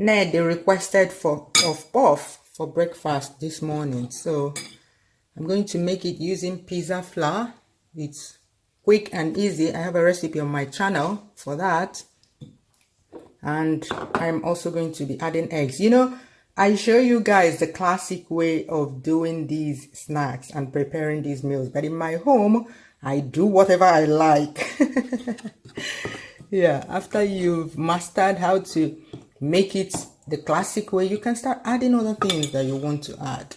Ned, they requested for puff for breakfast this morning. So I'm going to make it using pizza flour. It's quick and easy. I have a recipe on my channel for that. And I'm also going to be adding eggs. You know, I show you guys the classic way of doing these snacks and preparing these meals. But in my home, I do whatever I like. Yeah, after you've mastered how to make it the classic way, you can start adding other things that you want to add.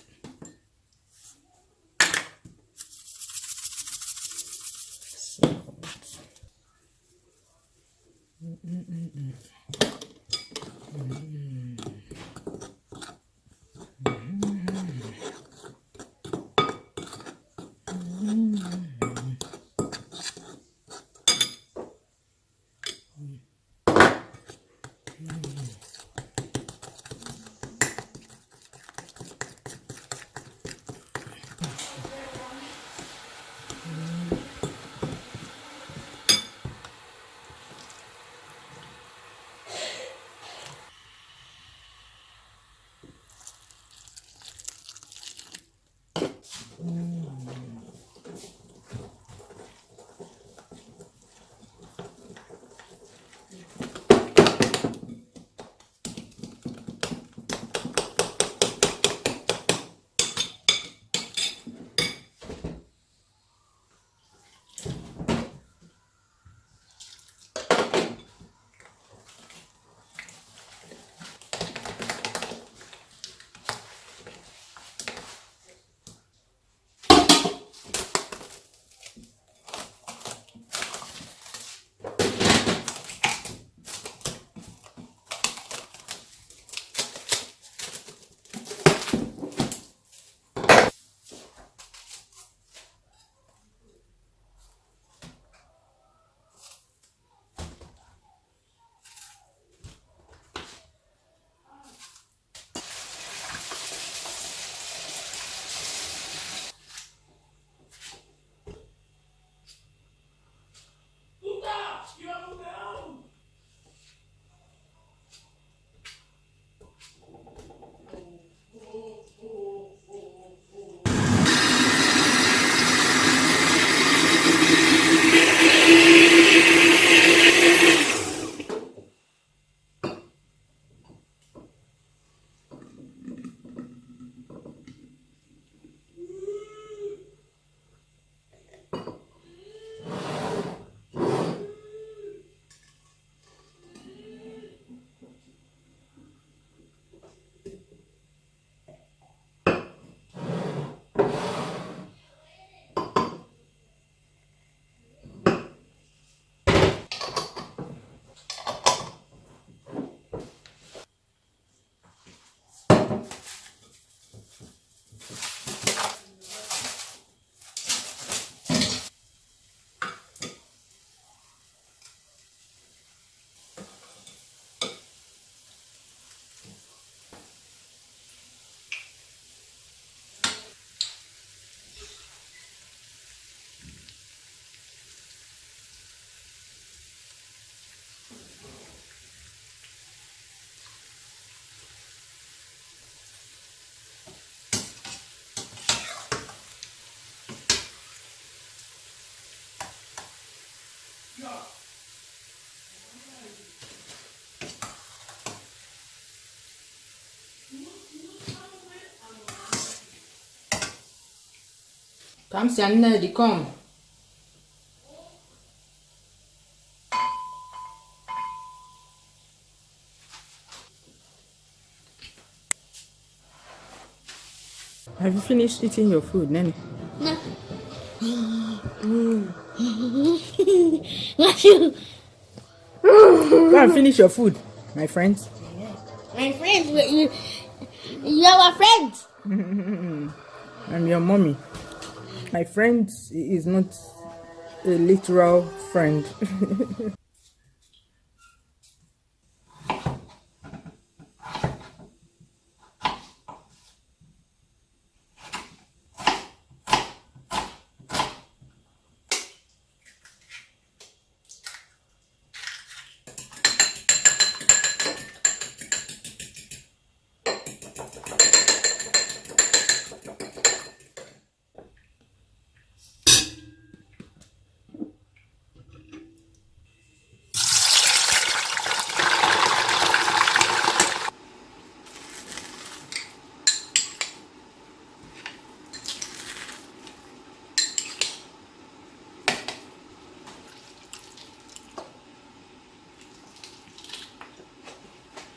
Come, Ned, come. Have you finished eating your food, Nanny? No. Go and finish your food, my friends. My friends, you are our friends. I'm your mommy. My friend is not a literal friend.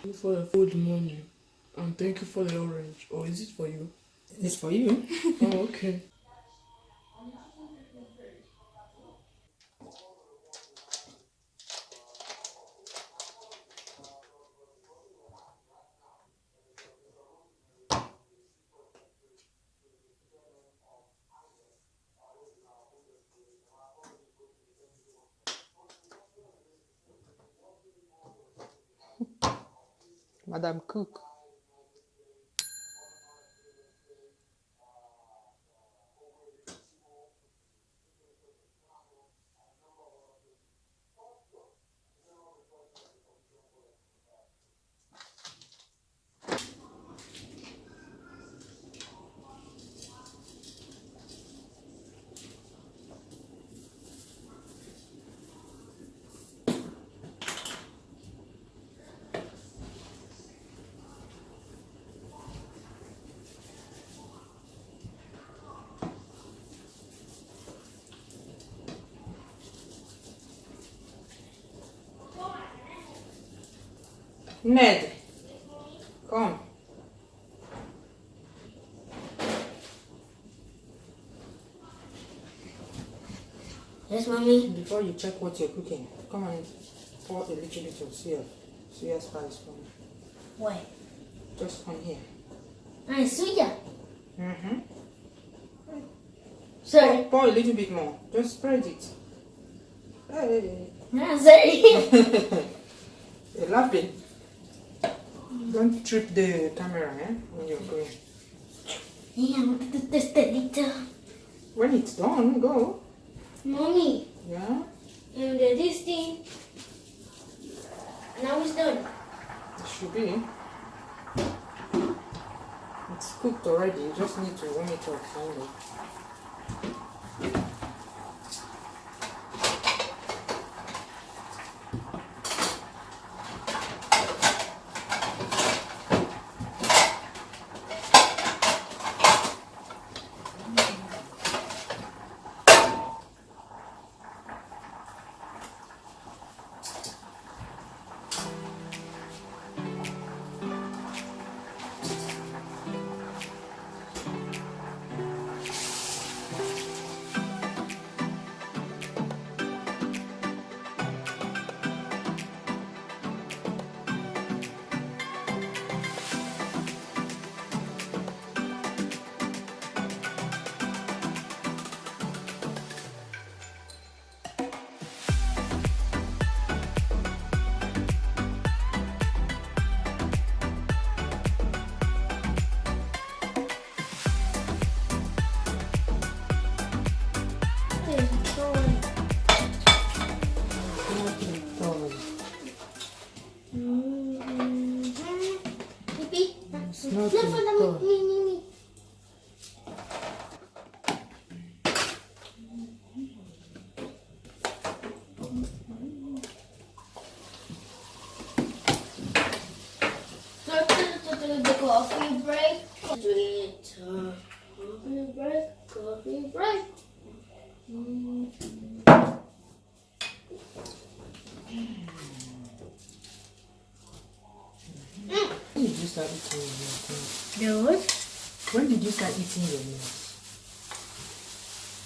you for the food morning. And thank you for the orange. Or is it for you? It's for you. Oh, okay. Madam Cook. Ned, come. Yes, mommy. Before you check what you're cooking, come and pour a little bit of suya spice for me. Why? Just on here. Suya. Mm-hmm. Sorry. Pour a little bit more. Just spread it. Hey. Sorry. You're laughing. Don't trip the camera, when you're going. Yeah, I want to test a little. When it's done, go. Mommy, Yeah? and this thing. Now it's done. It should be. It's cooked already. You just need to warm it up finally. Not Look for good. me. The coffee break. Coffee break. When did you start eating your meals? The what? When did you start eating your meals?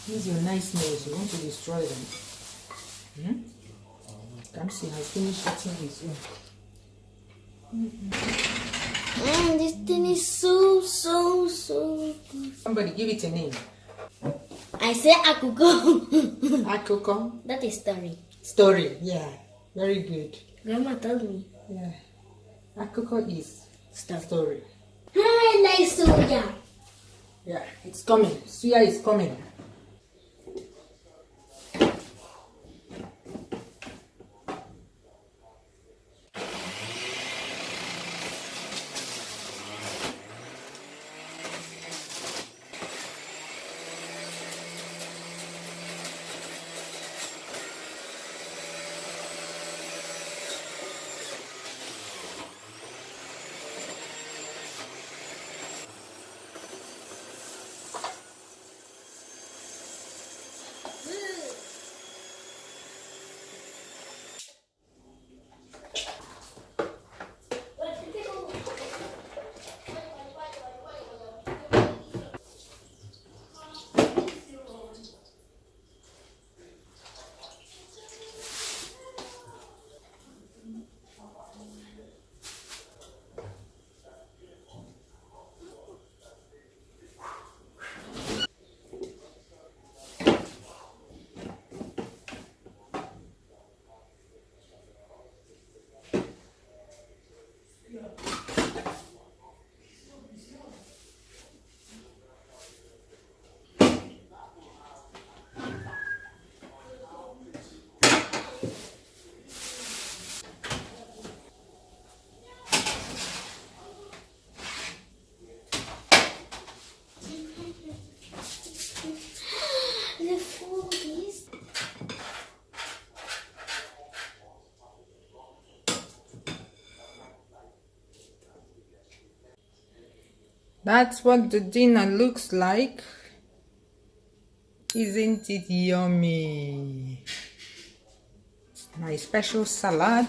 These are your nice meals. You want to destroy them. Kamsi has finished eating his own. This thing is so good. Somebody give it a name. I say akuko. Akoko. That is story. Story. Yeah. Very good. Grandma told me. Yeah. Akoko is story. I like soya. Yeah. It's coming. Suya is coming. That's what the dinner looks like. Isn't it yummy? It's my special salad.